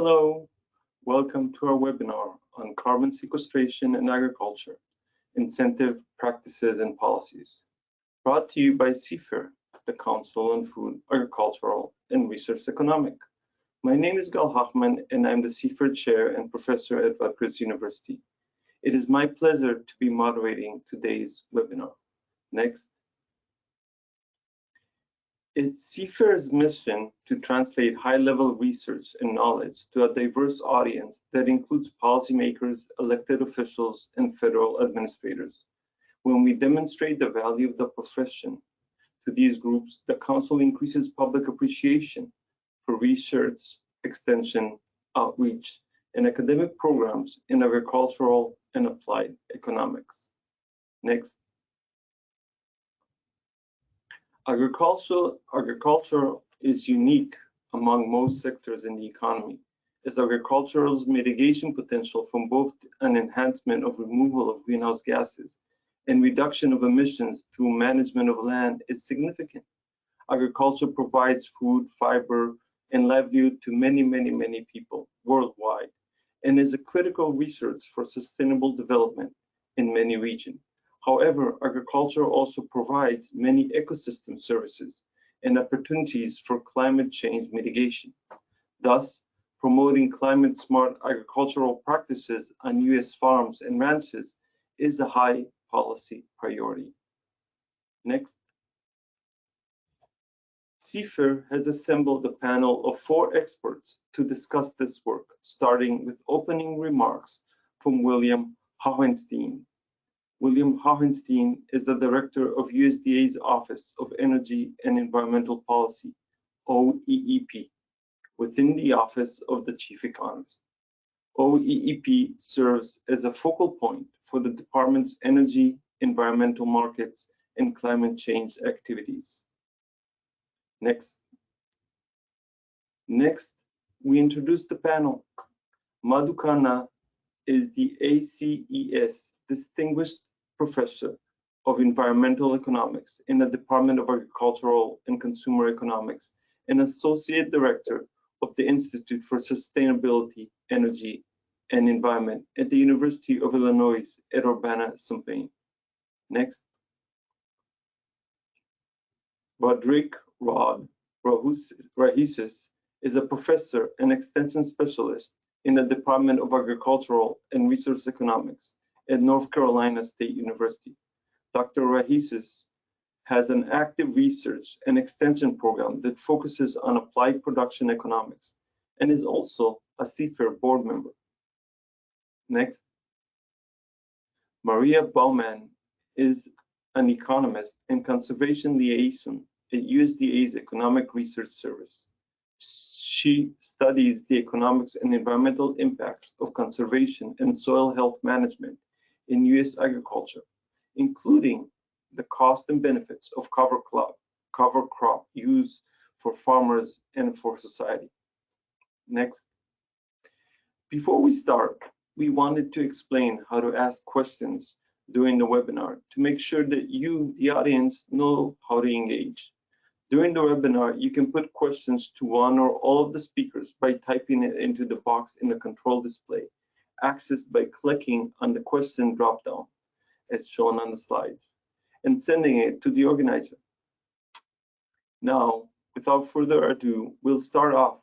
Hello, welcome to our webinar on carbon sequestration and agriculture, incentive practices and policies, brought to you by CIFER, the Council on Food, Agricultural and Resource Economic. My name is Gal Hachman and I'm the CIFER Chair and Professor at Rutgers University. It is my pleasure to be moderating today's webinar. Next. It's CIFER's mission to translate high-level research and knowledge to a diverse audience that includes policymakers, elected officials, and federal administrators. When we demonstrate the value of the profession to these groups, the Council increases public appreciation for research, extension, outreach, and academic programs in agricultural and applied economics. Next. Agriculture is unique among most sectors in the economy, as agriculture's mitigation potential from both an enhancement of removal of greenhouse gases and reduction of emissions through management of land is significant. Agriculture provides food, fiber, and livelihood to many people worldwide, and is a critical resource for sustainable development in many regions. However, agriculture also provides many ecosystem services and opportunities for climate change mitigation. Thus, promoting climate-smart agricultural practices on U.S. farms and ranches is a high policy priority. Next. CIFER has assembled a panel of 4 experts to discuss this work, starting with opening remarks from William Hohenstein. William Hohenstein is the director of USDA's Office of Energy and Environmental Policy, OEEP, within the Office of the Chief Economist. OEEP serves as a focal point for the department's energy, environmental markets, and climate change activities. Next, we introduce the panel. Madhu Khanna is the ACES Distinguished Professor of Environmental Economics in the Department of Agricultural and Consumer Economics and Associate Director of the Institute for Sustainability, Energy, and Environment at the University of Illinois at Urbana-Champaign. Next. Roderick Rahisis is a professor and extension specialist in the Department of Agricultural and Resource Economics at North Carolina State University. Dr. Rahisis has an active research and extension program that focuses on applied production economics and is also a CIFER board member. Next. Maria Baumann is an economist and conservation liaison at USDA's Economic Research Service. She studies the economics and environmental impacts of conservation and soil health management in U.S. agriculture, including the cost and benefits of cover crop use for farmers and for society. Next. Before we start, we wanted to explain how to ask questions during the webinar to make sure that you, the audience, know how to engage. During the webinar, you can put questions to one or all of the speakers by typing it into the box in the control display, accessed by clicking on the question dropdown, as shown on the slides, and sending it to the organizer. Now, without further ado, we'll start off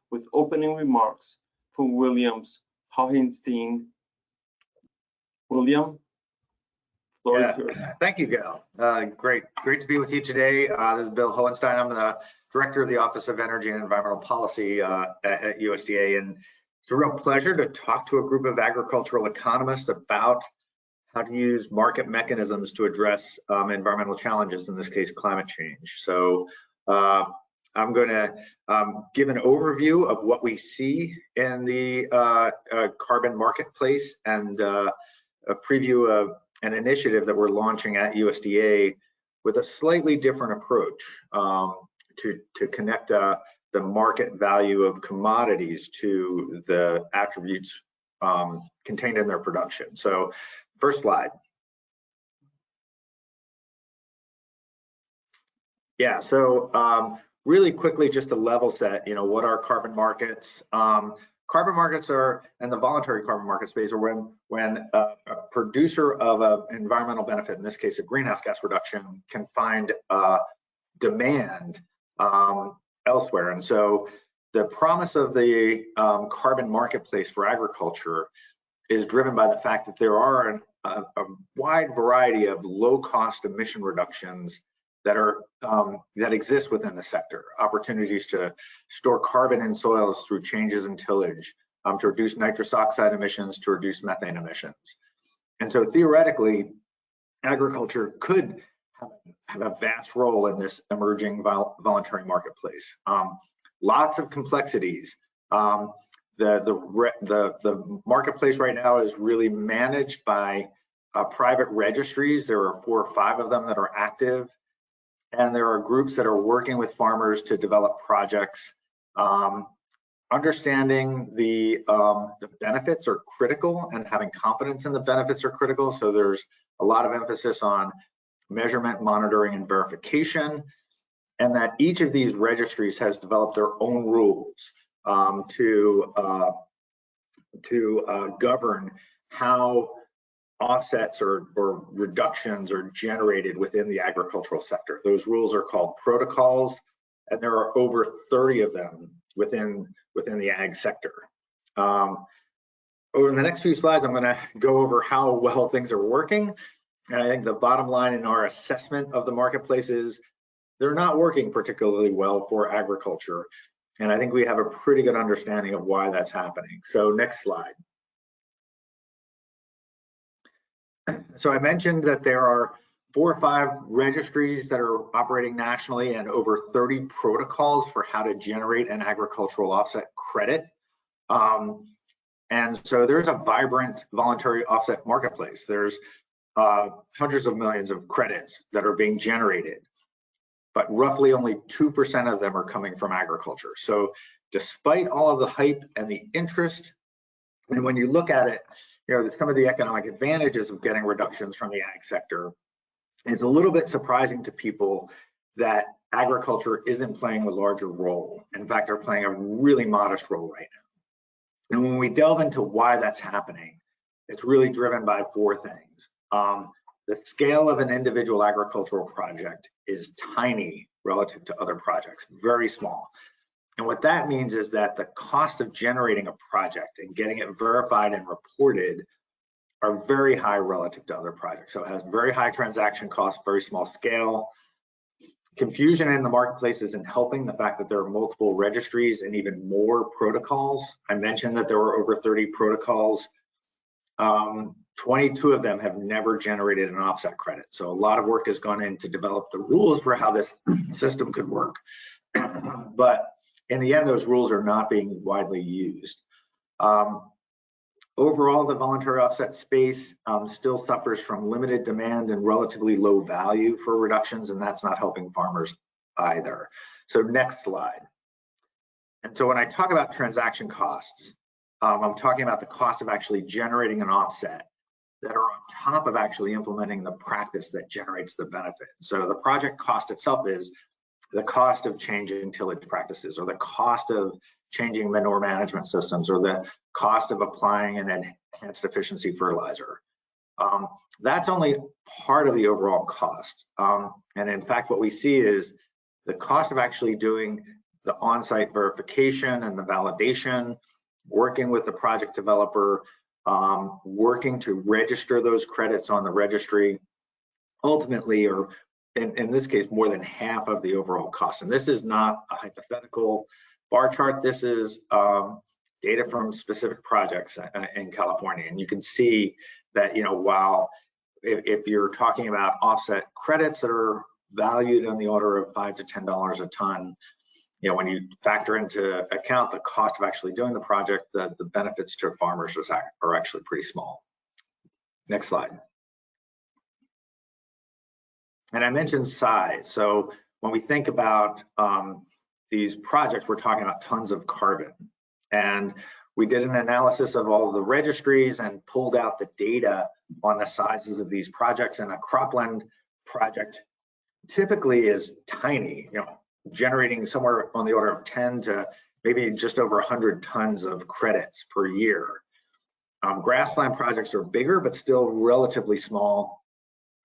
with opening remarks from William Hohenstein. William? Thank you, Gal. Great to be with you today. This is Bill Hohenstein. I'm the Director of the Office of Energy and Environmental Policy at USDA, and it's a real pleasure to talk to a group of agricultural economists about how to use market mechanisms to address environmental challenges, in this case, climate change. So I'm going to give an overview of what we see in the carbon marketplace and a preview of an initiative that we're launching at USDA with a slightly different approach to connect the market value of commodities to the attributes contained in their production. So first slide. Yeah, so really quickly, just to level set, what are carbon markets? carbon markets are, and the voluntary carbon market space are when a producer of an environmental benefit, in this case a greenhouse gas reduction, can find demand elsewhere. And so the promise of the carbon marketplace for agriculture is driven by the fact that there are a wide variety of low-cost emission reductions that exist within the sector. Opportunities to store carbon in soils through changes in tillage, to reduce nitrous oxide emissions, to reduce methane emissions. And so theoretically, agriculture could have a vast role in this emerging voluntary marketplace. Lots of complexities. The marketplace right now is really managed by private registries. There are 4 or 5 of them that are active. And there are groups that are working with farmers to develop projects. Understanding the benefits are critical, and having confidence in the benefits are critical. So there's a lot of emphasis on measurement, monitoring, and verification, and that each of these registries has developed their own rules to govern how offsets or reductions are generated within the agricultural sector. Those rules are called protocols, and there are over 30 of them within the ag sector. Over the next few slides, I'm going to go over how well things are working. And I think the bottom line in our assessment of the marketplace is they're not working particularly well for agriculture. And I think we have a pretty good understanding of why that's happening. So next slide. So I mentioned that there are 4 or 5 registries that are operating nationally and over 30 protocols for how to generate an agricultural offset credit. And so there's a vibrant voluntary offset marketplace. There's hundreds of millions of credits that are being generated, but roughly only 2% of them are coming from agriculture. So despite all of the hype and the interest, and when you look at it, you know, some of the economic advantages of getting reductions from the ag sector, it's a little bit surprising to people that agriculture isn't playing a larger role. In fact, they're playing a really modest role right now. And when we delve into why that's happening, it's really driven by 4 things. The scale of an individual agricultural project is tiny relative to other projects, very small. And what that means is that the cost of generating a project and getting it verified and reported are very high relative to other projects. So it has very high transaction costs, very small scale. Confusion in the marketplace isn't helping the fact that there are multiple registries and even more protocols. I mentioned that there were over 30 protocols. 22 of them have never generated an offset credit. So a lot of work has gone in to develop the rules for how this system could work. But in the end, those rules are not being widely used. Overall, the voluntary offset space still suffers from limited demand and relatively low value for reductions, and that's not helping farmers either. So next slide. And so when I talk about transaction costs, I'm talking about the cost of actually generating an offset that are on top of actually implementing the practice that generates the benefit. So the project cost itself is the cost of changing tillage practices, or the cost of changing manure management systems, or the cost of applying an enhanced efficiency fertilizer. That's only part of the overall cost. And in fact, what we see is the cost of actually doing the on-site verification and the validation, working with the project developer, working to register those credits on the registry, ultimately, or in this case, more than half of the overall cost. And this is not a hypothetical bar chart. This is data from specific projects in California. And you can see that, you know, while if you're talking about offset credits that are valued on the order of $5 to $10 a ton, you know, when you factor into account the cost of actually doing the project, the benefits to farmers are actually pretty small. Next slide. And I mentioned size. So when we think about these projects, we're talking about tons of carbon. And we did an analysis of all of the registries and pulled out the data on the sizes of these projects. And a cropland project typically is tiny, you know, generating somewhere on the order of 10 to maybe just over 100 tons of credits per year. Grassland projects are bigger, but still relatively small.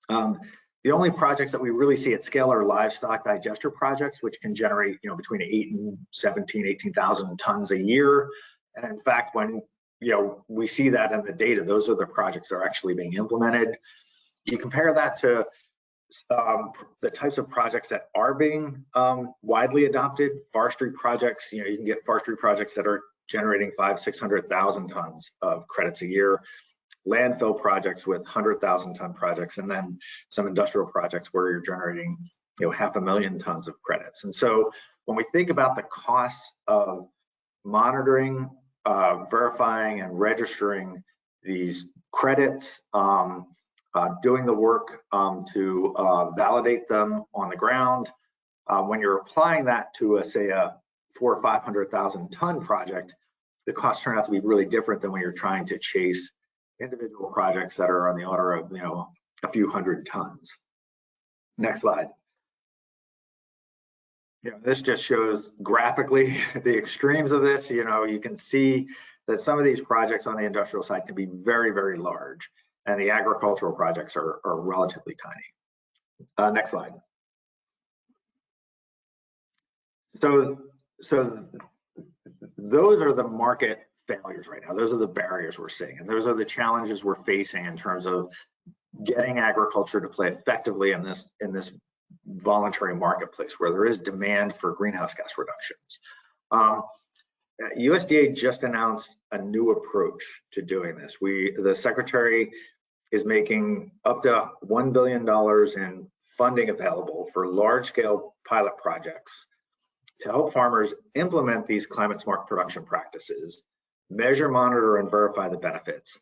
The only projects that we really see at scale are livestock digester projects, which can generate, between 8 and 17, 18,000 tons a year. And in fact, when we see that in the data, those are the projects that are actually being implemented. You compare that to the types of projects that are being widely adopted. Forestry projects, you can get forestry projects that are generating 500,000-600,000 tons of credits a year. Landfill projects with 100,000 ton projects, and then some industrial projects where you're generating 500,000 tons of credits. And so when we think about the costs of monitoring, verifying, and registering these credits, doing the work to validate them on the ground, when you're applying that to say a 400,000 or 500,000 ton project, the costs turn out to be really different than when you're trying to chase individual projects that are on the order of a few hundred tons. Next slide. This just shows graphically the extremes of this. You can see that some of these projects on the industrial side can be very, very large, and the agricultural projects are relatively tiny. Next slide. So those are the market failures right now. Those are the barriers we're seeing, and those are the challenges we're facing in terms of getting agriculture to play effectively in this voluntary marketplace where there is demand for greenhouse gas reductions. USDA just announced a new approach to doing this. The Secretary is making up to $1 billion in funding available for large-scale pilot projects to help farmers implement these climate-smart production practices, measure, monitor, and verify the benefits,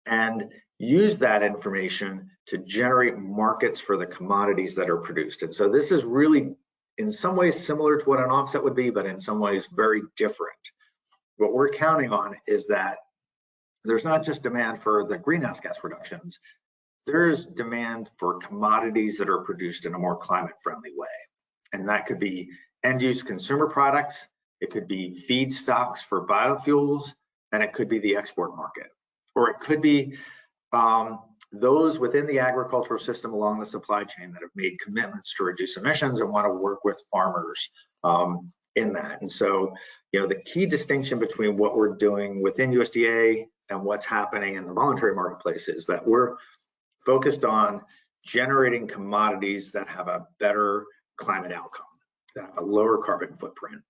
and use that information to generate markets for the commodities that are produced. And so this is really, in some ways, similar to what an offset would be, but in some ways very different. What we're counting on is that there's not just demand for the greenhouse gas reductions, there's demand for commodities that are produced in a more climate-friendly way. And that could be end-use consumer products, it could be feedstocks for biofuels, and it could be the export market. Or it could be those within the agricultural system along the supply chain that have made commitments to reduce emissions and want to work with farmers in that. And so, the key distinction between what we're doing within USDA and what's happening in the voluntary marketplace is that we're focused on generating commodities that have a better climate outcome, that have a lower carbon footprint.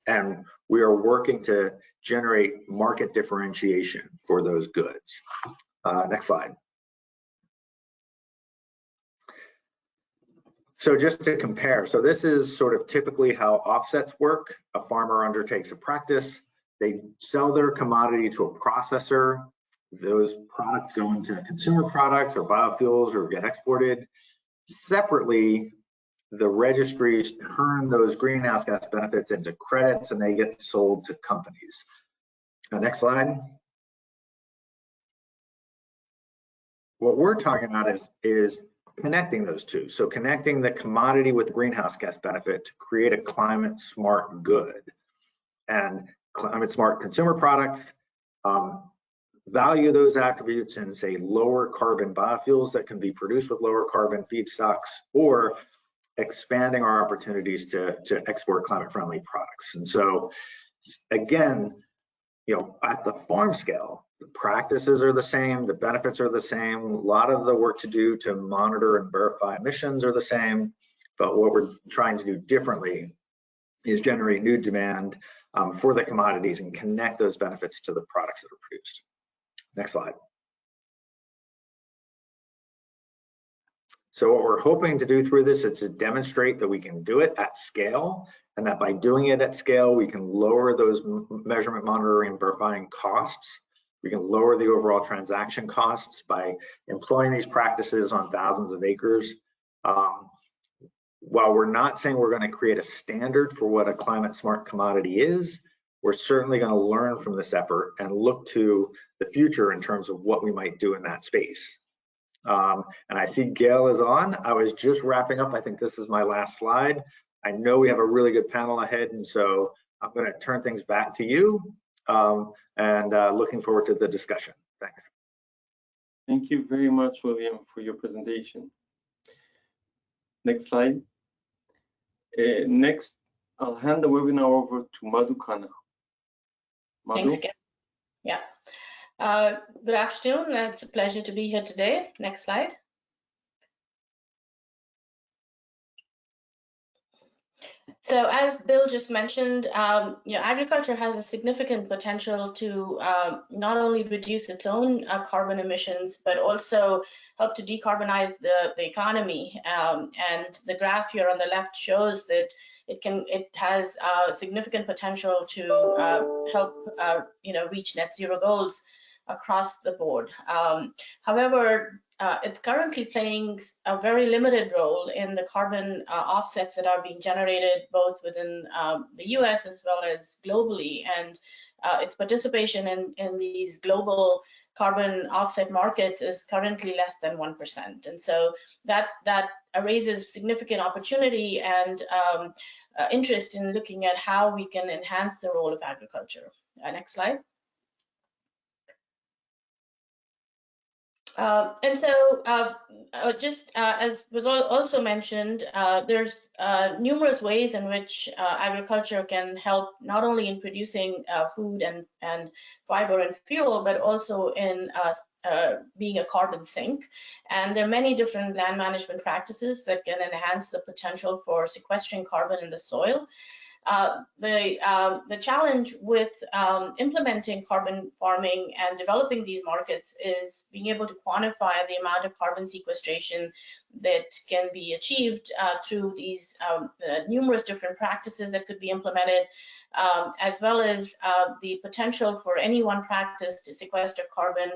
And we are working to generate market differentiation for those goods. Next slide. So just to compare, so this is sort of typically how offsets work. A farmer undertakes a practice, they sell their commodity to a processor, those products go into consumer products or biofuels or get exported. Separately, the registries turn those greenhouse gas benefits into credits and they get sold to companies. Next slide. What we're talking about is connecting those two. So connecting the commodity with the greenhouse gas benefit to create a climate smart good. And climate smart consumer products value those attributes in, say, lower carbon biofuels that can be produced with lower carbon feedstocks, or expanding our opportunities to export climate friendly products. And so again, at the farm scale, the practices are the same, the benefits are the same, a lot of the work to do to monitor and verify emissions are the same, but what we're trying to do differently is generate new demand for the commodities and connect those benefits to the products that are produced. Next slide. So what we're hoping to do through this is to demonstrate that we can do it at scale, and that by doing it at scale, we can lower those measurement, monitoring, and verifying costs. We can lower the overall transaction costs by employing these practices on thousands of acres. While we're not saying we're going to create a standard for what a climate smart commodity is, we're certainly going to learn from this effort and look to the future in terms of what we might do in that space. And I see Gail is on. I was just wrapping up. I think this is my last slide. I know we have a really good panel ahead, and so I'm going to turn things back to you, and looking forward to the discussion. Thanks. Thank you very much, William, for your presentation. Next slide. Next, I'll hand the webinar over to Madhu Khanna. Madhu? Thanks, Ken. Yeah. Good afternoon. It's a pleasure to be here today. Next slide. So as Bill just mentioned, agriculture has a significant potential to not only reduce its own carbon emissions, but also help to decarbonize the economy. And the graph here on the left shows that it has significant potential to help reach net zero goals across the board. However, it's currently playing a very limited role in the carbon offsets that are being generated both within the US as well as globally, and its participation in these global carbon offset markets is currently less than 1%. And so that raises significant opportunity and interest in looking at how we can enhance the role of agriculture. Next slide. And so just as was also mentioned, there's numerous ways in which agriculture can help not only in producing food and fiber and fuel, but also in being a carbon sink. And there are many different land management practices that can enhance the potential for sequestering carbon in the soil. The challenge with implementing carbon farming and developing these markets is being able to quantify the amount of carbon sequestration that can be achieved through these numerous different practices that could be implemented, as well as the potential for any one practice to sequester carbon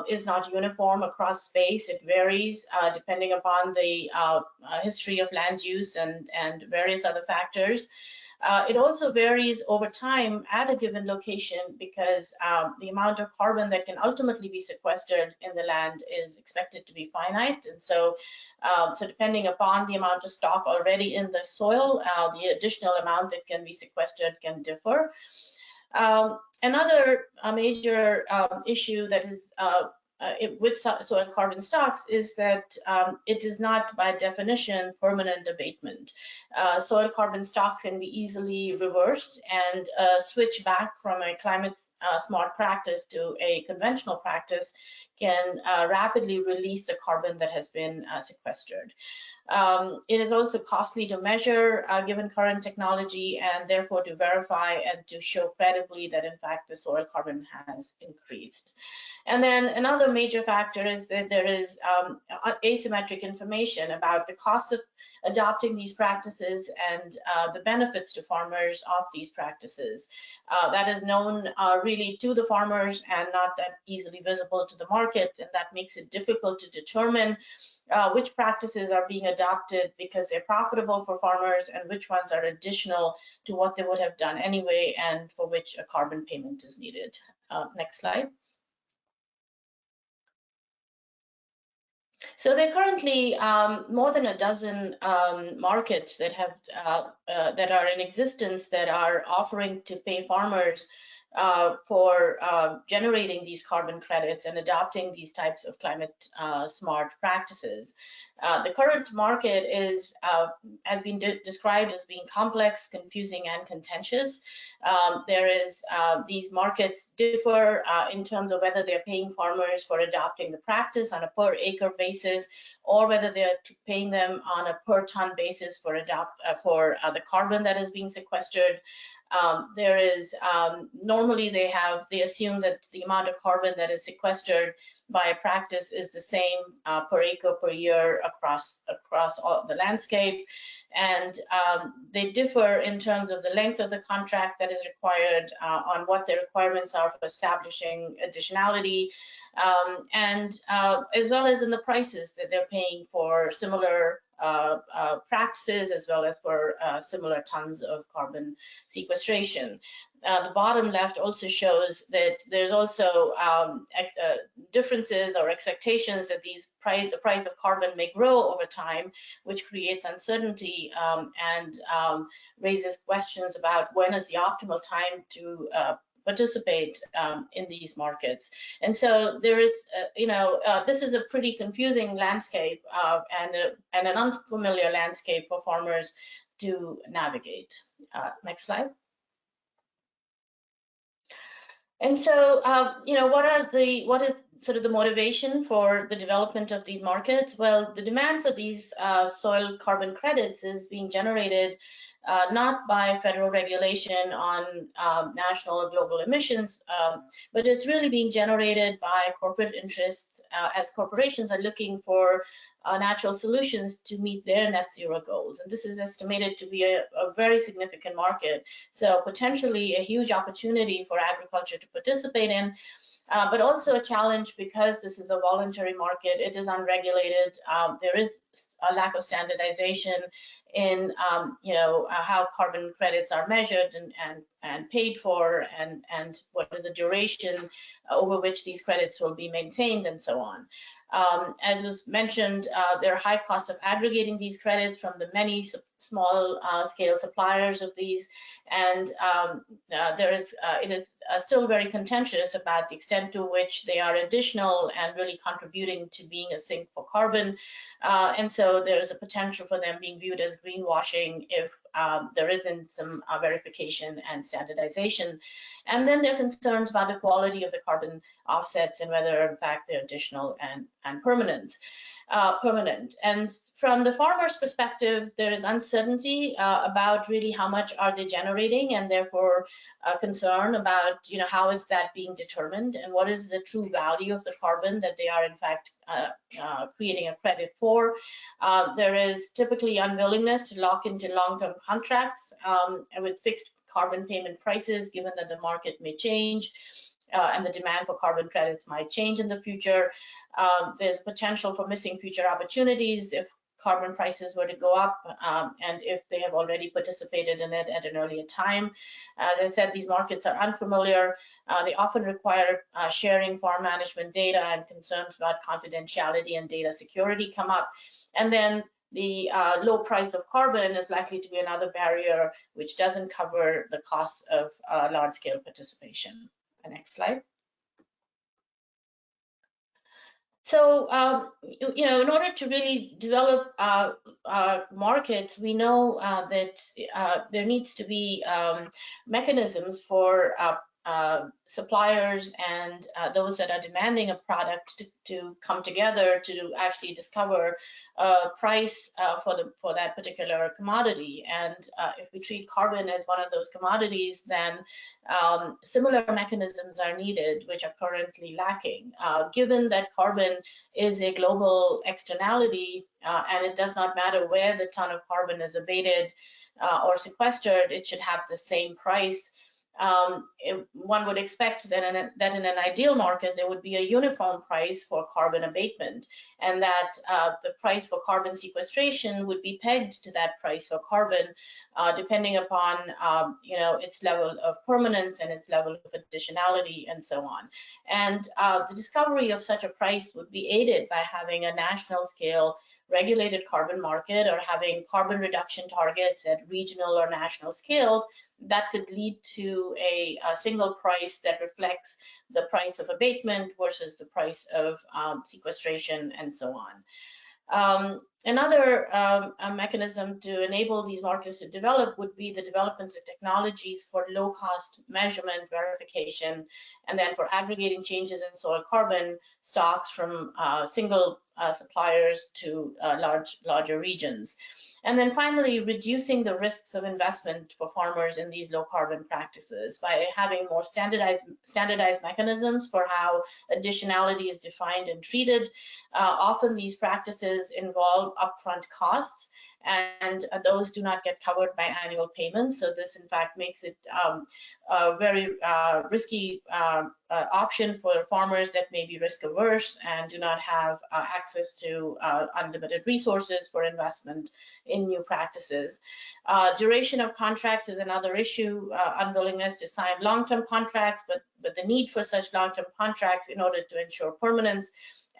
is not uniform across space. It varies depending upon the history of land use and various other factors. It also varies over time at a given location because the amount of carbon that can ultimately be sequestered in the land is expected to be finite. And so, depending upon the amount of stock already in the soil, the additional amount that can be sequestered can differ. Another major issue that is with soil carbon stocks is that it is not by definition permanent abatement. Soil carbon stocks can be easily reversed and switch back from a climate smart practice to a conventional practice can rapidly release the carbon that has been sequestered. It is also costly to measure given current technology and therefore to verify and to show credibly that in fact the soil carbon has increased. And then another major factor is that there is asymmetric information about the cost of adopting these practices and the benefits to farmers of these practices. That is known really to the farmers and not that easily visible to the market, and that makes it difficult to determine which practices are being adopted because they're profitable for farmers and which ones are additional to what they would have done anyway and for which a carbon payment is needed. Next slide. So there are currently more than a dozen markets that have that are in existence that are offering to pay farmers for generating these carbon credits and adopting these types of climate smart practices. The current market is has been described as being complex, confusing, and contentious. These markets differ in terms of whether they're paying farmers for adopting the practice on a per acre basis, or whether they're paying them on a per ton basis for the carbon that is being sequestered. Normally they assume that the amount of carbon that is sequestered by a practice is the same per acre per year across all the landscape, and they differ in terms of the length of the contract that is required, on what the requirements are for establishing additionality, and as well as in the prices that they're paying for similar practices as well as for similar tons of carbon sequestration. The bottom left also shows that there's also differences or expectations that the price of carbon may grow over time, which creates uncertainty and raises questions about when is the optimal time to participate in these markets. And so there is, this is a pretty confusing landscape and an unfamiliar landscape for farmers to navigate. Next slide. And so, what is sort of the motivation for the development of these markets? Well, the demand for these soil carbon credits is being generated not by federal regulation on national or global emissions, but it's really being generated by corporate interests as corporations are looking for natural solutions to meet their net zero goals. And this is estimated to be a very significant market. So potentially a huge opportunity for agriculture to participate in. But also a challenge because this is a voluntary market, it is unregulated, there is a lack of standardization in how carbon credits are measured and paid for, and what is the duration over which these credits will be maintained, and so on. As was mentioned, there are high costs of aggregating these credits from the many small scale suppliers of these, and it is still very contentious about the extent to which they are additional and really contributing to being a sink for carbon. And so there is a potential for them being viewed as greenwashing if there isn't some verification and standardization. And then there are concerns about the quality of the carbon offsets and whether in fact they're additional and permanent. And from the farmer's perspective, there is uncertainty about really how much are they generating, and therefore concern about how is that being determined and what is the true value of the carbon that they are in fact creating a credit for. There is typically unwillingness to lock into long-term contracts with fixed carbon payment prices, given that the market may change. And the demand for carbon credits might change in the future. There's potential for missing future opportunities if carbon prices were to go up and if they have already participated in it at an earlier time. As I said, these markets are unfamiliar. They often require sharing farm management data, and concerns about confidentiality and data security come up. And then the low price of carbon is likely to be another barrier, which doesn't cover the costs of large-scale participation. Next slide. So, in order to really develop markets, we know that there needs to be mechanisms for suppliers and those that are demanding a product to come together to actually discover a price for that particular commodity. And if we treat carbon as one of those commodities, then similar mechanisms are needed, which are currently lacking. Given that carbon is a global externality, and it does not matter where the ton of carbon is abated or sequestered, it should have the same price. One would expect that in an ideal market, there would be a uniform price for carbon abatement, and that the price for carbon sequestration would be pegged to that price for carbon, depending upon its level of permanence and its level of additionality, and so on. And the discovery of such a price would be aided by having a national scale regulated carbon market, or having carbon reduction targets at regional or national scales that could lead to a single price that reflects the price of abatement versus the price of sequestration, and so on. Another mechanism to enable these markets to develop would be the development of technologies for low-cost measurement, verification, and then for aggregating changes in soil carbon stocks from single suppliers to larger regions. And then finally, reducing the risks of investment for farmers in these low carbon practices by having more standardized mechanisms for how additionality is defined and treated. Often these practices involve upfront costs, and those do not get covered by annual payments. So this, in fact, makes it a very risky option for farmers that may be risk averse and do not have access to unlimited resources for investment in new practices. Duration of contracts is another issue, unwillingness to sign long-term contracts, but the need for such long-term contracts in order to ensure permanence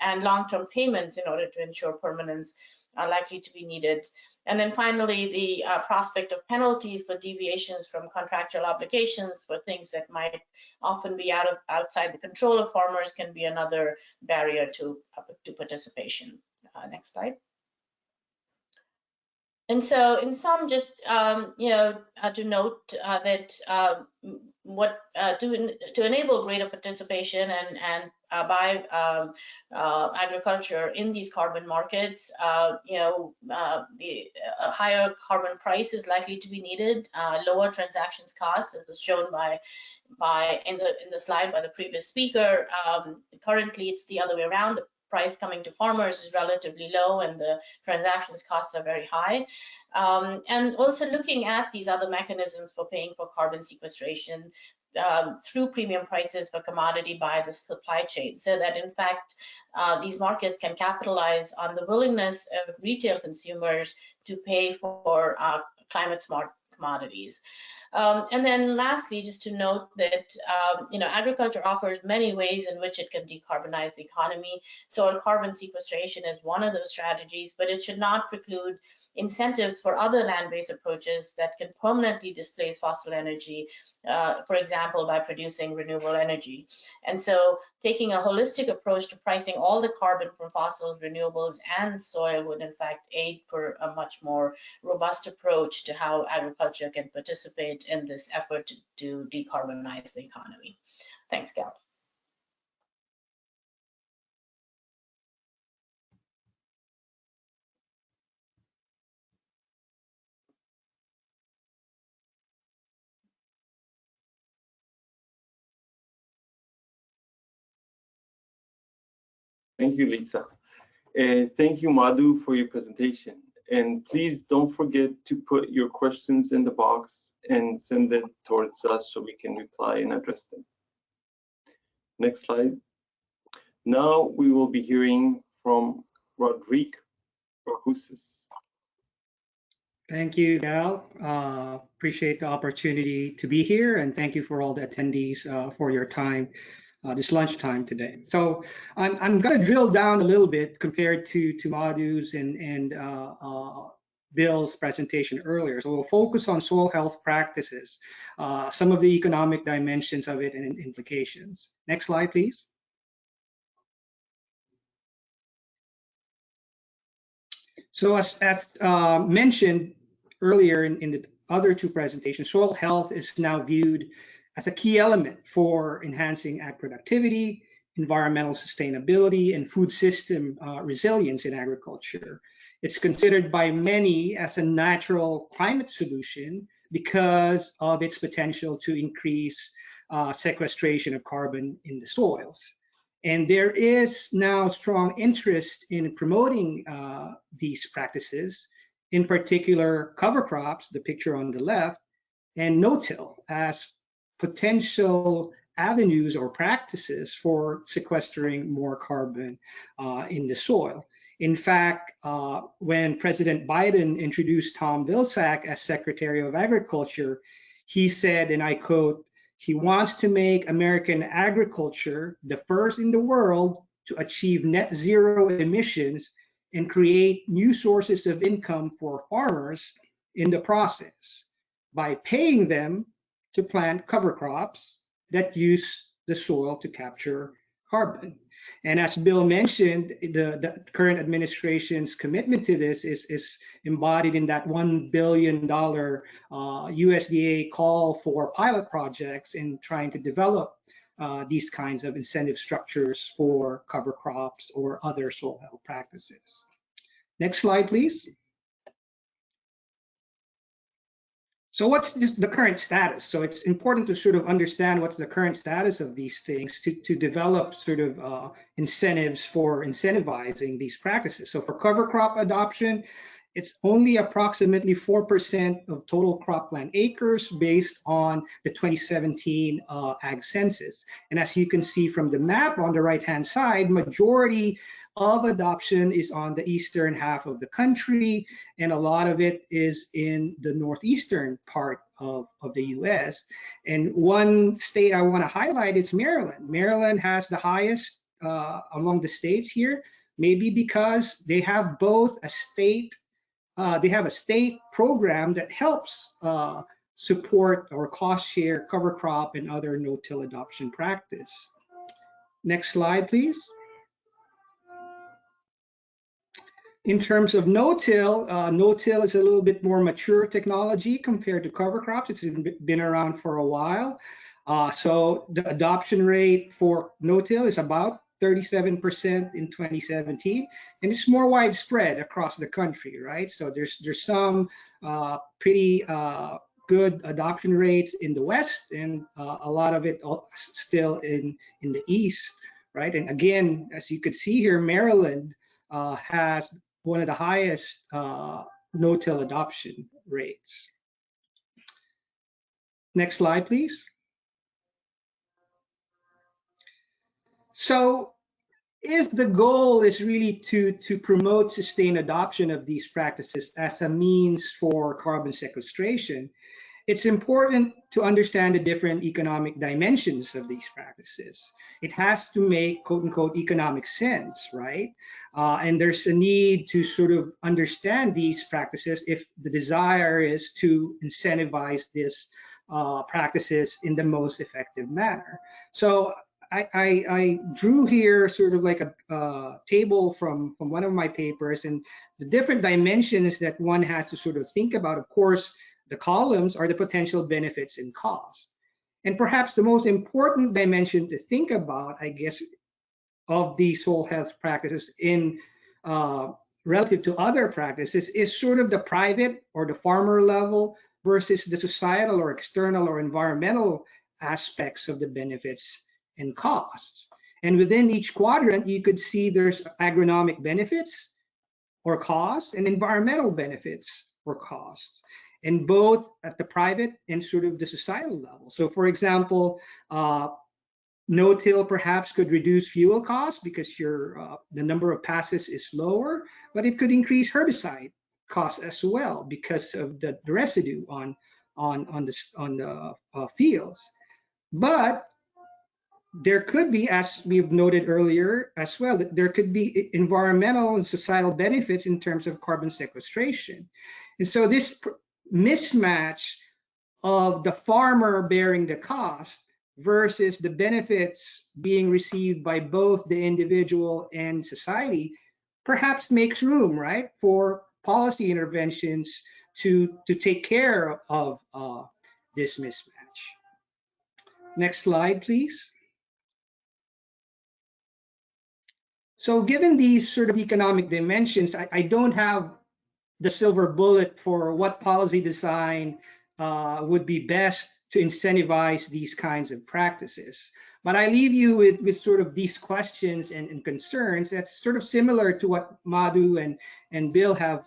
and long-term payments in order to ensure permanence are likely to be needed. And then finally, the prospect of penalties for deviations from contractual obligations for things that might often be outside the control of farmers can be another barrier to participation. Next slide. And so, in sum, just to note that to enable greater participation and by agriculture in these carbon markets, the higher carbon price is likely to be needed, lower transactions costs, as was shown in the slide by the previous speaker. Currently, it's the other way around. The price coming to farmers is relatively low and the transactions costs are very high. And also looking at these other mechanisms for paying for carbon sequestration through premium prices for commodity by the supply chain, so that in fact these markets can capitalize on the willingness of retail consumers to pay for climate smart commodities. And then lastly, just to note that agriculture offers many ways in which it can decarbonize the economy. So carbon sequestration is one of those strategies, but it should not preclude incentives for other land-based approaches that can permanently displace fossil energy, for example, by producing renewable energy. And so taking a holistic approach to pricing all the carbon from fossils, renewables, and soil would in fact aid for a much more robust approach to how agriculture can participate in this effort to decarbonize the economy. Thanks, Gal. Thank you, Lisa. And thank you, Madhu, for your presentation. And please don't forget to put your questions in the box and send them towards us so we can reply and address them. Next slide. Now we will be hearing from Rodrigue Orhusis. Thank you, Gal. Appreciate the opportunity to be here, and thank you for all the attendees for your time this lunchtime today. So I'm going to drill down a little bit compared to Madhu's and Bill's presentation earlier. So we'll focus on soil health practices, some of the economic dimensions of it and implications. Next slide, please. So as mentioned earlier in the other two presentations, soil health is now viewed as a key element for enhancing ag productivity, environmental sustainability, and food system resilience in agriculture. It's considered by many as a natural climate solution because of its potential to increase sequestration of carbon in the soils. And there is now strong interest in promoting these practices, in particular cover crops, the picture on the left, and no-till as potential avenues or practices for sequestering more carbon in the soil. In fact, when President Biden introduced Tom Vilsack as Secretary of Agriculture, he said, and I quote, "He wants to make American agriculture the first in the world to achieve net zero emissions and create new sources of income for farmers in the process by paying them to plant cover crops that use the soil to capture carbon." And as Bill mentioned, the current administration's commitment to this is embodied in that $1 billion USDA call for pilot projects in trying to develop these kinds of incentive structures for cover crops or other soil health practices. Next slide, please. So what's just the current status? So it's important to sort of understand what's the current status of these things to develop sort of incentives for incentivizing these practices. So for cover crop adoption, It's only approximately 4% of total cropland acres based on the 2017 Ag Census. And as you can see from the map on the right-hand side, majority of adoption is on the eastern half of the country, and a lot of it is in the northeastern part of the US. And one state I want to highlight is Maryland. Maryland has the highest among the states here, maybe because they have both a state program that helps support or cost share cover crop and other no-till adoption practice. Next slide, please. In terms of no-till, no-till is a little bit more mature technology compared to cover crops. It's been around for a while. So the adoption rate for no-till is about 37% in 2017, and it's more widespread across the country, right? So there's some pretty good adoption rates in the West, and a lot of it still in the East, right? And again, as you could see here, Maryland has one of the highest no-till adoption rates. Next slide, please. So if the goal is really to promote sustained adoption of these practices as a means for carbon sequestration, it's important to understand the different economic dimensions of these practices. It has to make quote unquote economic sense, right? And there's a need to sort of understand these practices if the desire is to incentivize these practices in the most effective manner. So I drew here sort of like a table from one of my papers, and the different dimensions that one has to sort of think about. Of course, the columns are the potential benefits and costs. And perhaps the most important dimension to think about, I guess, of these soil health practices in relative to other practices is sort of the private or the farmer level versus the societal or external or environmental aspects of the benefits and costs. And within each quadrant, you could see there's agronomic benefits or costs and environmental benefits or costs, and both at the private and sort of the societal level. So for example, no-till perhaps could reduce fuel costs because the number of passes is lower, but it could increase herbicide costs as well because of the residue on the fields. But there could be, as we've noted earlier as well, that there could be environmental and societal benefits in terms of carbon sequestration. And so this mismatch of the farmer bearing the cost versus the benefits being received by both the individual and society perhaps makes room, right, for policy interventions to take care of this mismatch. Next slide, please. So given these sort of economic dimensions, I don't have the silver bullet for what policy design would be best to incentivize these kinds of practices. But I leave you with sort of these questions and concerns that's sort of similar to what Madhu and Bill have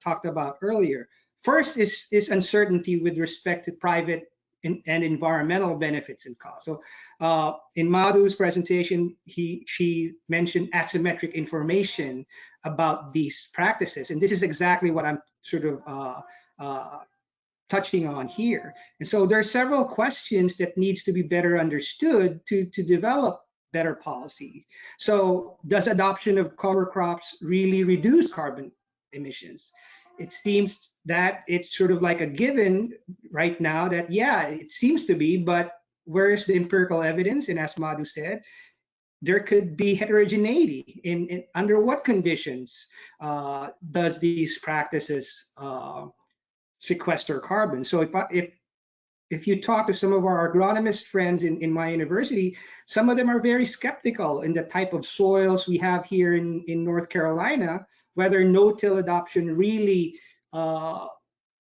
talked about earlier. First is uncertainty with respect to private and environmental benefits and costs. So in Madhu's presentation, she mentioned asymmetric information about these practices, and this is exactly what I'm sort of touching on here. And so there are several questions that needs to be better understood to develop better policy. So does adoption of cover crops really reduce carbon emissions? It seems that it's sort of like a given right now that, yeah, it seems to be, but where is the empirical evidence? And as Madhu said, there could be heterogeneity in under what conditions does these practices sequester carbon. So if you talk to some of our agronomist friends in my university, some of them are very skeptical in the type of soils we have here in North Carolina, whether no-till adoption really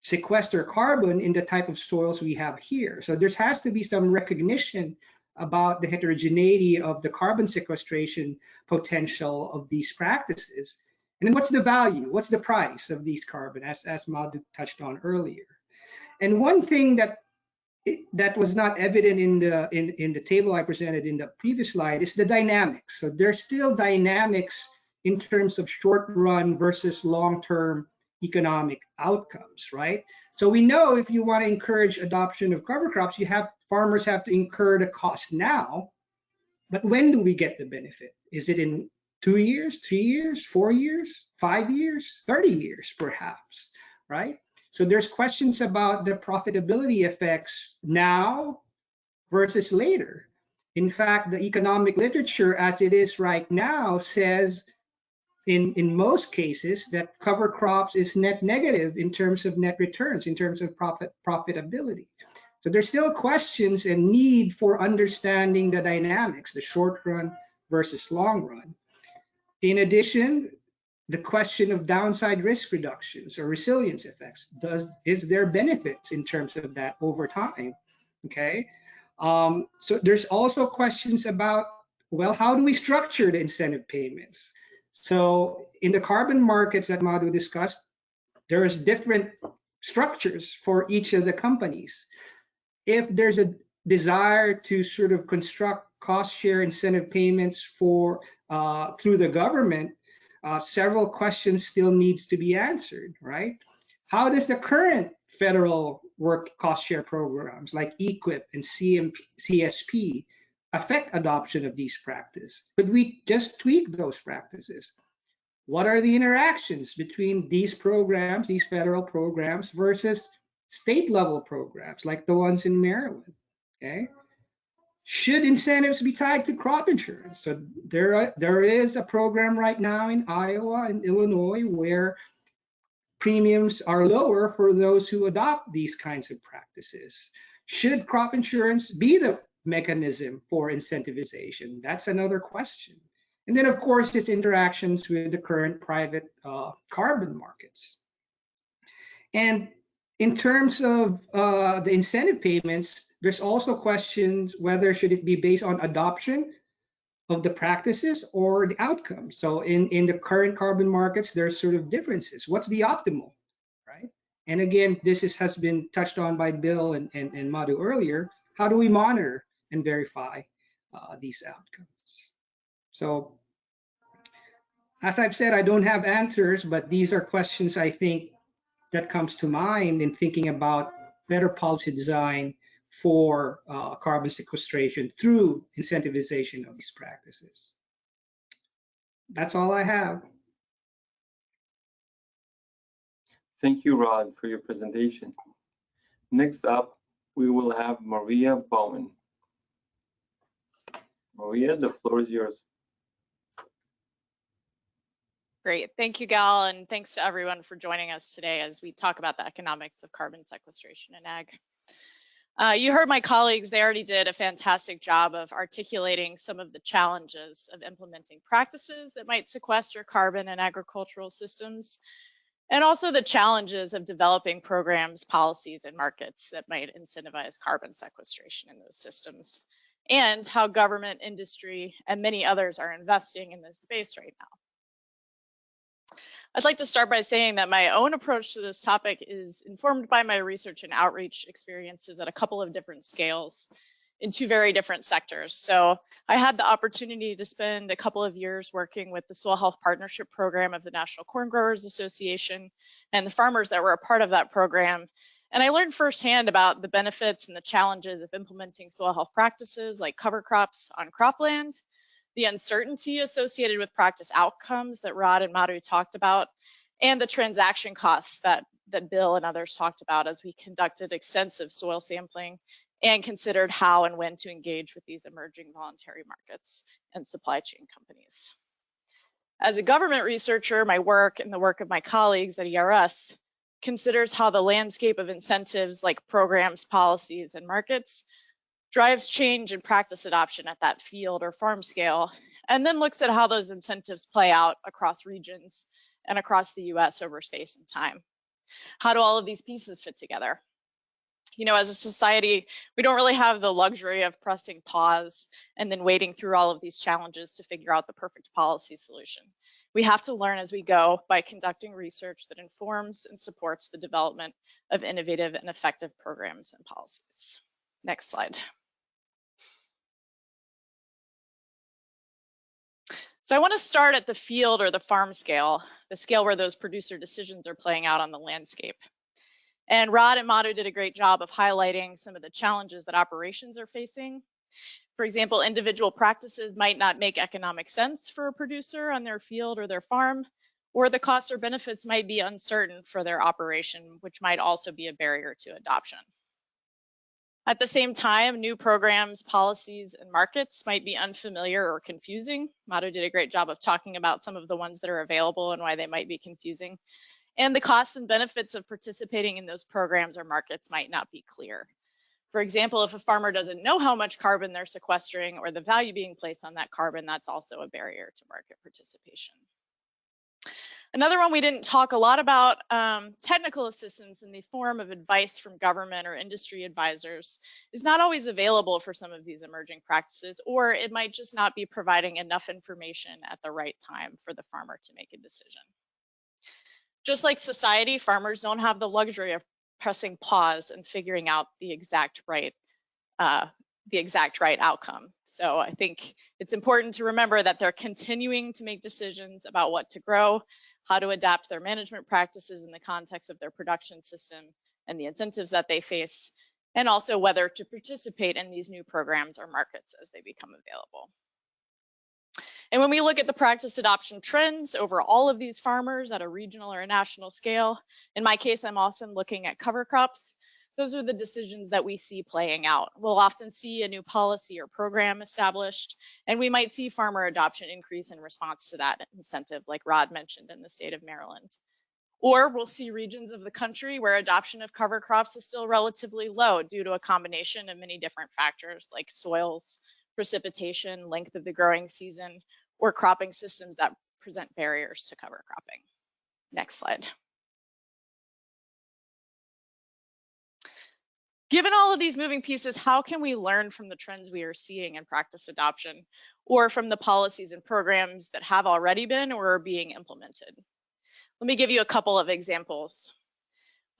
sequester carbon in the type of soils we have here. So there has to be some recognition about the heterogeneity of the carbon sequestration potential of these practices. And then what's the value? What's the price of these carbon, as Madhu touched on earlier? And one thing that was not evident in the table I presented in the previous slide is the dynamics. So there's still dynamics in terms of short run versus long-term economic outcomes, right? So we know if you want to encourage adoption of cover crops, farmers have to incur the cost now. But when do we get the benefit? Is it in 2 years, 3 years, 4 years, 5 years, 30 years, perhaps, right? So there's questions about the profitability effects now versus later. In fact, the economic literature as it is right now says in most cases that cover crops is net negative in terms of net returns, in terms of profitability. So there's still questions and need for understanding the dynamics, the short run versus long run. In addition, the question of downside risk reductions or resilience effects, is there benefits in terms of that over time? Okay, so there's also questions about, well, how do we structure the incentive payments? So in the carbon markets that Madhu discussed, there's different structures for each of the companies. If there's a desire to sort of construct cost share incentive payments for through the government, several questions still needs to be answered, right? How does the current federal work cost share programs like EQIP and CSP affect adoption of these practices? Could we just tweak those practices? What are the interactions between these programs, these federal programs, versus state level programs like the ones in Maryland? Okay. Should incentives be tied to crop insurance? So there is a program right now in Iowa and Illinois where premiums are lower for those who adopt these kinds of practices. Should crop insurance be the mechanism for incentivization? That's another question. And then, of course, its interactions with the current private carbon markets. And in terms of the incentive payments, there's also questions whether should it be based on adoption of the practices or the outcomes. So in the current carbon markets, there's sort of differences. What's the optimal, right? And again, has been touched on by Bill and Madhu earlier. How do we monitor and verify these outcomes? So as I've said, I don't have answers, but these are questions I think that comes to mind in thinking about better policy design for carbon sequestration through incentivization of these practices. That's all I have. Thank you, Rod, for your presentation. Next up, we will have Maria Bowen. Maria, the floor is yours. Great, thank you, Gal, and thanks to everyone for joining us today as we talk about the economics of carbon sequestration in ag. You heard my colleagues, they already did a fantastic job of articulating some of the challenges of implementing practices that might sequester carbon in agricultural systems, and also the challenges of developing programs, policies, and markets that might incentivize carbon sequestration in those systems, and how government, industry, and many others are investing in this space right now. I'd like to start by saying that my own approach to this topic is informed by my research and outreach experiences at a couple of different scales in two very different sectors. So I had the opportunity to spend a couple of years working with the Soil Health Partnership Program of the National Corn Growers Association and the farmers that were a part of that program. And I learned firsthand about the benefits and the challenges of implementing soil health practices like cover crops on cropland, the uncertainty associated with practice outcomes that Rod and Madhu talked about, and the transaction costs that Bill and others talked about as we conducted extensive soil sampling and considered how and when to engage with these emerging voluntary markets and supply chain companies. As a government researcher, my work and the work of my colleagues at ERS considers how the landscape of incentives like programs, policies, and markets drives change in practice adoption at that field or farm scale, and then looks at how those incentives play out across regions and across the US over space and time. How do all of these pieces fit together? As a society, we don't really have the luxury of pressing pause and then wading through all of these challenges to figure out the perfect policy solution. We have to learn as we go by conducting research that informs and supports the development of innovative and effective programs and policies. Next slide. So I want to start at the field or the farm scale, the scale where those producer decisions are playing out on the landscape. And Rod and Madhu did a great job of highlighting some of the challenges that operations are facing. For example, individual practices might not make economic sense for a producer on their field or their farm, or the costs or benefits might be uncertain for their operation, which might also be a barrier to adoption. At the same time, new programs, policies, and markets might be unfamiliar or confusing. Madhu did a great job of talking about some of the ones that are available and why they might be confusing. And the costs and benefits of participating in those programs or markets might not be clear. For example, if a farmer doesn't know how much carbon they're sequestering or the value being placed on that carbon, that's also a barrier to market participation. Another one we didn't talk a lot about, technical assistance in the form of advice from government or industry advisors is not always available for some of these emerging practices, or it might just not be providing enough information at the right time for the farmer to make a decision. Just like society, farmers don't have the luxury of pressing pause and figuring out the exact right outcome. So I think it's important to remember that they're continuing to make decisions about what to grow, how to adapt their management practices in the context of their production system and the incentives that they face, and also whether to participate in these new programs or markets as they become available. And when we look at the practice adoption trends over all of these farmers at a regional or a national scale, in my case, I'm often looking at cover crops. Those are the decisions that we see playing out. We'll often see a new policy or program established, and we might see farmer adoption increase in response to that incentive, like Rod mentioned in the state of Maryland. Or we'll see regions of the country where adoption of cover crops is still relatively low due to a combination of many different factors like soils, precipitation, length of the growing season, or cropping systems that present barriers to cover cropping. Next slide. Given all of these moving pieces, how can we learn from the trends we are seeing in practice adoption, or from the policies and programs that have already been or are being implemented? Let me give you a couple of examples.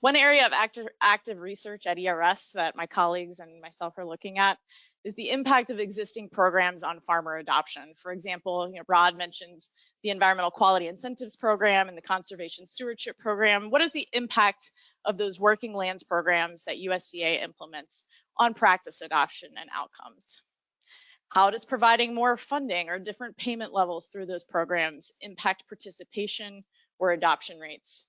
One area of active research at ERS that my colleagues and myself are looking at is the impact of existing programs on farmer adoption. For example, Rod mentioned the Environmental Quality Incentives Program and the Conservation Stewardship Program. What is the impact of those working lands programs that USDA implements on practice adoption and outcomes? How does providing more funding or different payment levels through those programs impact participation or adoption rates?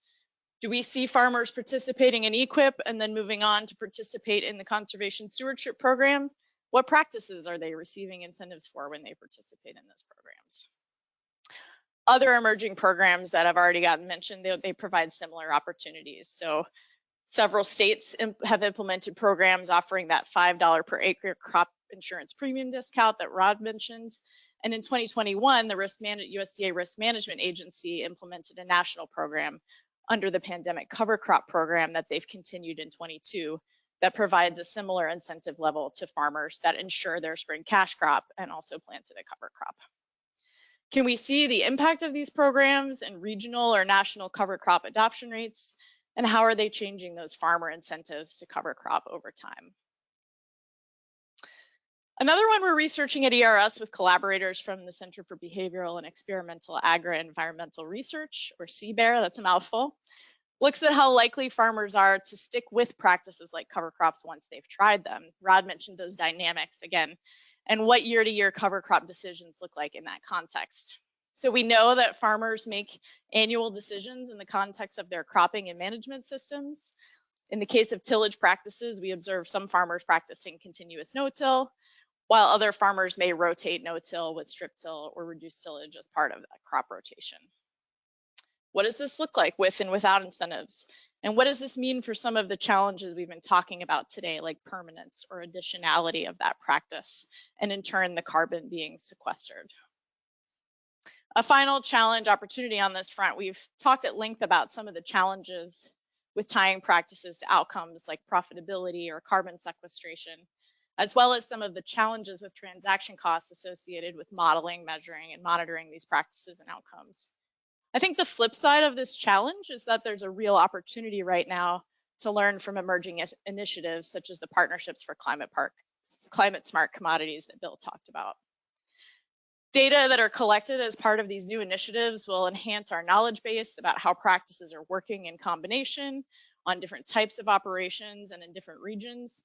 Do we see farmers participating in EQIP and then moving on to participate in the Conservation Stewardship Program? What practices are they receiving incentives for when they participate in those programs? Other emerging programs that have already gotten mentioned, they provide similar opportunities. So several states have implemented programs offering that $5 per acre crop insurance premium discount that Rod mentioned. And in 2021, the USDA Risk Management Agency implemented a national program under the pandemic cover crop program that they've continued in 22 that provides a similar incentive level to farmers that ensure their spring cash crop and also planted a cover crop. Can we see the impact of these programs in regional or national cover crop adoption rates? And how are they changing those farmer incentives to cover crop over time? Another one we're researching at ERS with collaborators from the Center for Behavioral and Experimental Agri-Environmental Research, or CBEAR, that's a mouthful, looks at how likely farmers are to stick with practices like cover crops once they've tried them. Rod mentioned those dynamics again, and what year-to-year cover crop decisions look like in that context. So we know that farmers make annual decisions in the context of their cropping and management systems. In the case of tillage practices, we observe some farmers practicing continuous no-till, while other farmers may rotate no-till with strip-till or reduced tillage as part of that crop rotation. What does this look like with and without incentives? And what does this mean for some of the challenges we've been talking about today, like permanence or additionality of that practice, and in turn, the carbon being sequestered? A final challenge opportunity on this front, we've talked at length about some of the challenges with tying practices to outcomes like profitability or carbon sequestration, as well as some of the challenges with transaction costs associated with modeling, measuring, and monitoring these practices and outcomes. I think the flip side of this challenge is that there's a real opportunity right now to learn from emerging initiatives such as the Partnerships for Climate Smart Commodities that Bill talked about. Data that are collected as part of these new initiatives will enhance our knowledge base about how practices are working in combination on different types of operations and in different regions,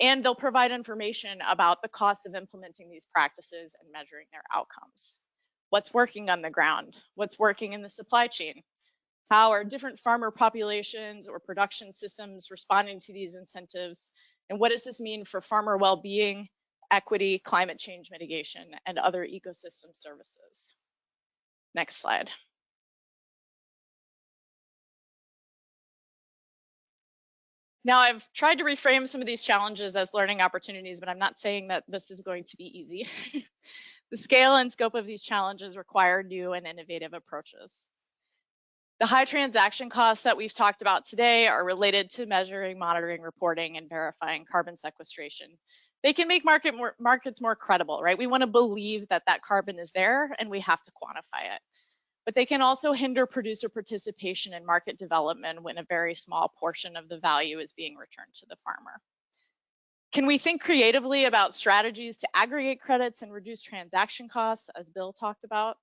and they'll provide information about the costs of implementing these practices and measuring their outcomes. What's working on the ground? What's working in the supply chain? How are different farmer populations or production systems responding to these incentives? And what does this mean for farmer well-being, equity, climate change mitigation, and other ecosystem services? Next slide. Now, I've tried to reframe some of these challenges as learning opportunities, but I'm not saying that this is going to be easy. The scale and scope of these challenges require new and innovative approaches. The high transaction costs that we've talked about today are related to measuring, monitoring, reporting, and verifying carbon sequestration. They can make markets more credible, right? We want to believe that that carbon is there and we have to quantify it. But they can also hinder producer participation in market development when a very small portion of the value is being returned to the farmer. Can we think creatively about strategies to aggregate credits and reduce transaction costs, as Bill talked about?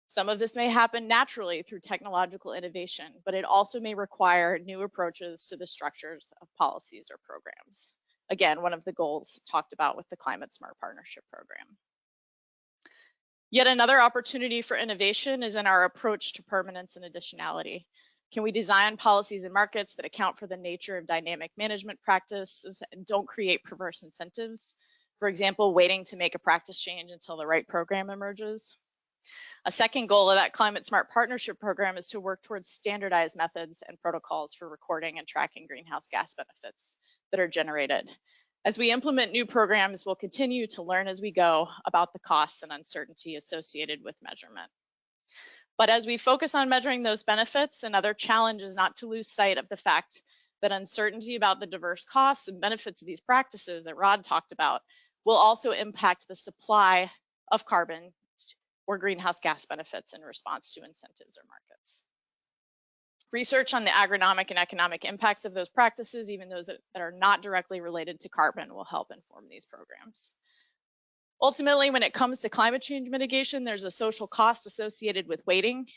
Some of this may happen naturally through technological innovation, but it also may require new approaches to the structures of policies or programs. Again, one of the goals talked about with the Climate Smart Partnership Program. Yet another opportunity for innovation is in our approach to permanence and additionality. Can we design policies and markets that account for the nature of dynamic management practices and don't create perverse incentives? For example, waiting to make a practice change until the right program emerges. A second goal of that Climate Smart Partnership Program is to work towards standardized methods and protocols for recording and tracking greenhouse gas benefits that are generated. As we implement new programs, we'll continue to learn as we go about the costs and uncertainty associated with measurement. But as we focus on measuring those benefits, another challenge is not to lose sight of the fact that uncertainty about the diverse costs and benefits of these practices that Rod talked about will also impact the supply of carbon or greenhouse gas benefits in response to incentives or markets. Research on the agronomic and economic impacts of those practices, even those that are not directly related to carbon, will help inform these programs. Ultimately, when it comes to climate change mitigation, there's a social cost associated with waiting,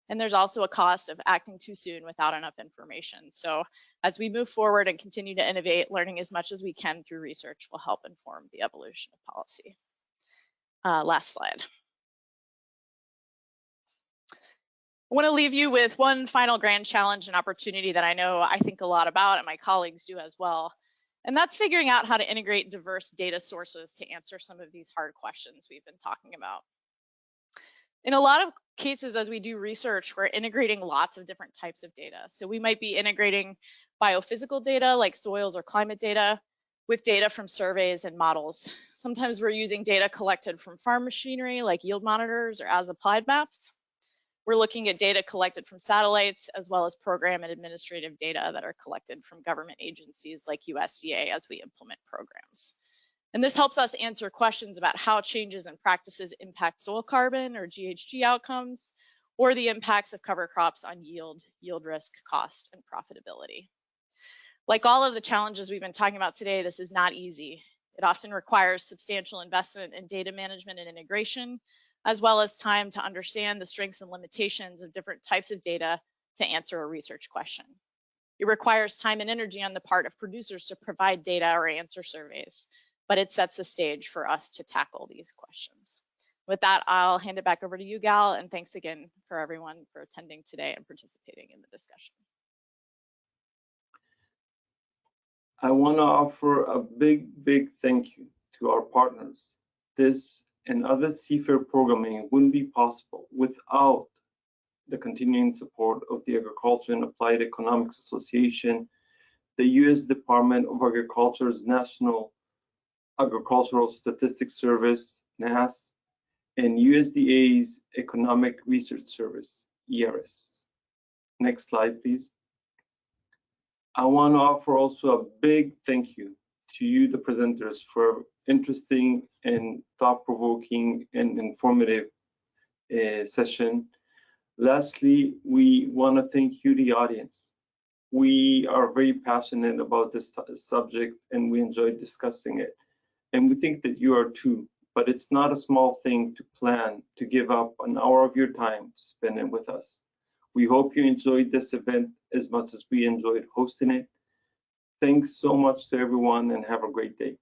and there's also a cost of acting too soon without enough information. So as we move forward and continue to innovate, learning as much as we can through research will help inform the evolution of policy. Last slide. I want to leave you with one final grand challenge and opportunity that I think a lot about, and my colleagues do as well. And that's figuring out how to integrate diverse data sources to answer some of these hard questions we've been talking about. In a lot of cases, as we do research, we're integrating lots of different types of data. So we might be integrating biophysical data like soils or climate data with data from surveys and models. Sometimes we're using data collected from farm machinery like yield monitors or as applied maps. We're looking at data collected from satellites, as well as program and administrative data that are collected from government agencies like USDA as we implement programs. And this helps us answer questions about how changes in practices impact soil carbon or GHG outcomes, or the impacts of cover crops on yield risk, cost, and profitability. Like all of the challenges we've been talking about today, this is not easy. It often requires substantial investment in data management and integration, as well as time to understand the strengths and limitations of different types of data to answer a research question. It requires time and energy on the part of producers to provide data or answer surveys, but it sets the stage for us to tackle these questions. With that, I'll hand it back over to you, Gal, and thanks again for everyone for attending today and participating in the discussion. I want to offer a big thank you to our partners. This and other CFAIR programming wouldn't be possible without the continuing support of the Agriculture and Applied Economics Association, the U.S. Department of Agriculture's National Agricultural Statistics Service, NASS, and USDA's Economic Research Service, ERS. Next slide, please. I want to offer also a big thank you to you, the presenters, for interesting and thought-provoking and informative session. Lastly, we want to thank you, the audience. We are very passionate about this subject and we enjoy discussing it. And we think that you are too, but it's not a small thing to plan to give up an hour of your time to spend it with us. We hope you enjoyed this event as much as we enjoyed hosting it. Thanks so much to everyone and have a great day.